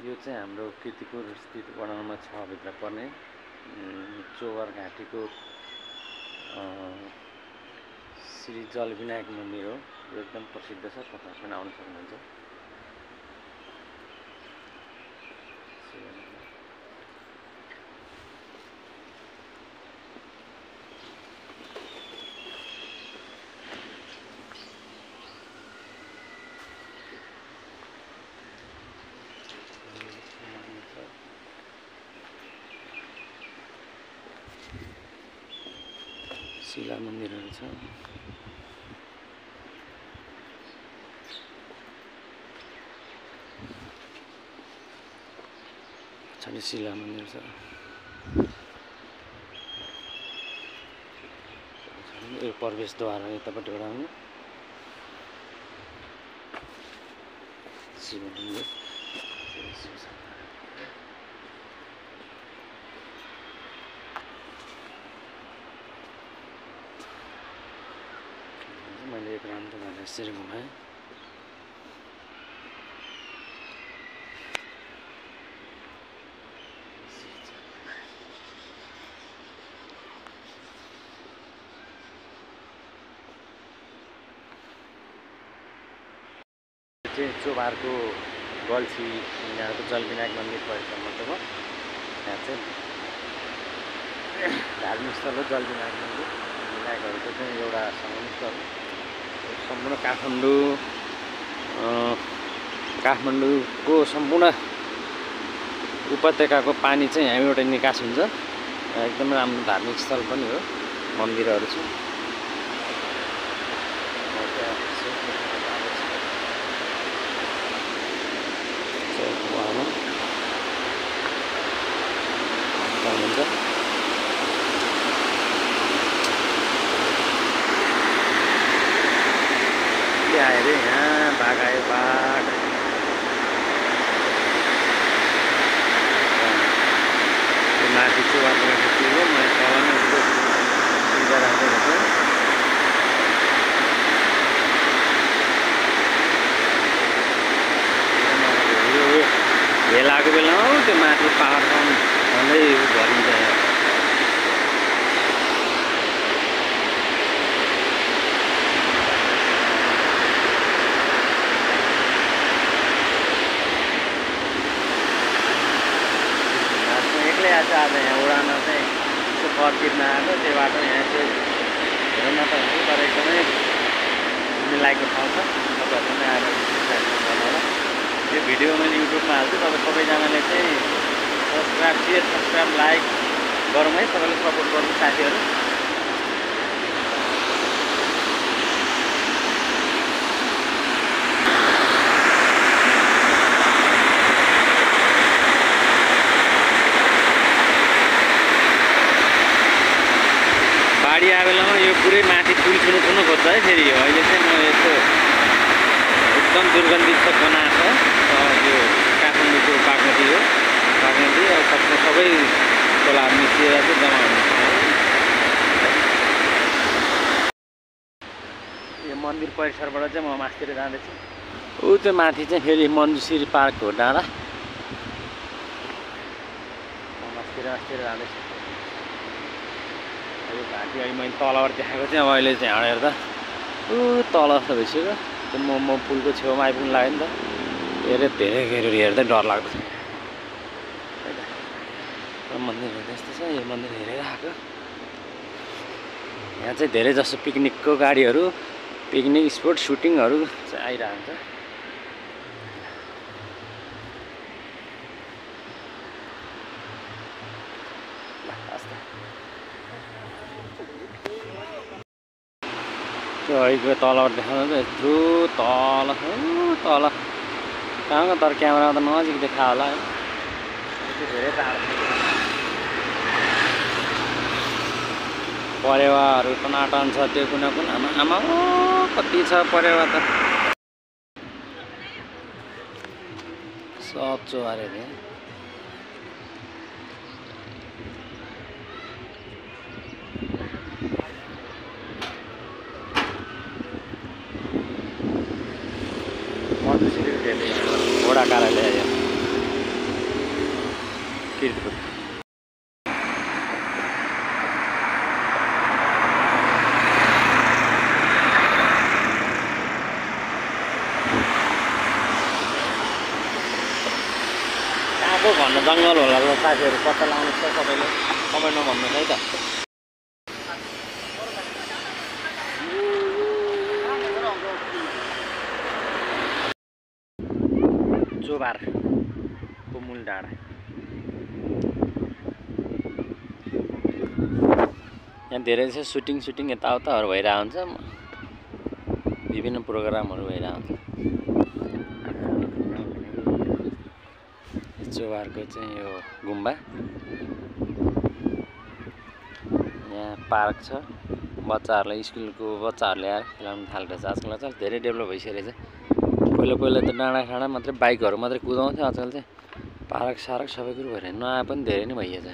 यो चाहिँ हाम्रो कीर्तिपुर स्थित वडा नम्बर 6 भित्र पर्ने चोगर घाटीको श्री जलविनायक मन्दिर हो। यो एकदम प्रसिद्ध छ, तपाईहरु पनि आउन सक्नुहुन्छ। शिला मन्दिरहरु छ। पछाडि शिला मन्दिर छ। यो प्रवेशद्वार हो, यतापट्टिबाट आउनु। शिव मन्दिर मैले एक राउन्ड भनेर यसरी घुमाएँ। चोभारको गल्छी यहाँको जलविनायक मन्दिर परिसरमा त भयो। यहाँ चाहिँ धार्मिक स्थल हो जलविनायक मन्दिर। विनायकहरूको चाहिँ एउटा संगम स्थल हो। सम्पूर्ण काठमाडौँको सम्पूर्ण उपत्यकाको पानी चाहिँ यहाँबाट निकास हुन्छ। एकदम राम्रो धार्मिक स्थल पनि हो, मन्दिरहरू छ। आयो रे यहाँ बाघ आयो, बाघ माथि चोभारको माथि हो। मैले तलमा सिधा राखेको छु। यो भेलाको बेलामा हो त्यो माथि पहाडसम्म झन्डै भरिन्छ यहाँ। आज यहाँ उडान चाहिँ यसो फर्किन आएको, त्यो बाटो यहाँ चाहिँ हेर्न त हुन्छ, तर एकदमै घुम्ने लायकको ठाउँ छ। तपाईँहरू पनि आएर गर्नु होला। यो भिडियो मैले युट्युबमा हाल्छु। तपाईँ सबैजनाले चाहिँ सब्सक्राइब, सेयर, सब्सक्राइब, लाइक गरौँ है। सबैले सपोर्ट गर्नु साथीहरू। बाढी आए बेलामा यो पुरै माथि पुल छुनु खोज्छ है। फेरि अहिले चाहिँ म यस्तो एकदम दुर्गन्धित छ बनाएको छ। यो काठमाडौँको बागमती हो। बागमती अब सबै खोलाहरू मिसिएर चाहिँ जम्मा हुने ठाउँ हो। यो मन्दिर परिसरबाट चाहिँ म मास्तिर जाँदैछु। ऊ त्यो माथि चाहिँ फेरि मन्जुश्री पार्क हो डाँडा। म मास्तिर जाँदैछु। यो घाटी अहिले मैले तलबाट देखाएको चाहिँ अब अहिले चाहिँ हिँडेर त ऊ तल जस्तो भइसक्यो। त्यो म पुलको छेउमा आइपुग्नु लाग्यो नि त। धेरै हेर्दै डर लाग्छ। मन्दिर हेर्दा यस्तो छ। यो मन्दिर हेरेर आएको। यहाँ चाहिँ धेरै जसो पिकनिकको गाडीहरू, पिकनिक स्पोट सुटिङहरू चाहिँ आइरहेको हुन्छ। त्यो अहिलेको तलबाट देखाउँदा चाहिँ यत्रो तल तल कहाँको, तर क्यामेरामा त नजिक देखा होला है। धेरै टाढो परेवाहरू टनाटन छ। त्यो कुना आमा कति छ परेवा त। सब चोभार अरे। वडा कार्यालय किर्तिपुर। कहाँको भन्नु जङ्गल होला ल साथीहरू, पत्ता लगाउनु छ तपाईँले, कमेन्टमा भन्नुहोस् है त। चोबारको मूल डाँडा यहाँ धेरै चाहिँ सुटिङ यताउताहरू भइरहेको हुन्छ, विभिन्न प्रोग्रामहरू भइरहेको हुन्छ। चोबारको चाहिँ यो गुम्बा, यहाँ पार्क छ, बच्चाहरूलाई स्कुलको बच्चाहरूले आएर खेलाउनु थालेको छ। आजकल चाहिँ धेरै डेभलप भइसकेको छ। पहिला त डाँडा मात्रै बाइकहरू मात्रै कुदाउँथ्यो, आजकल चाहिँ पार्क सार्क सबै कुरो भएर नआए पनि धेरै नै भइएछ।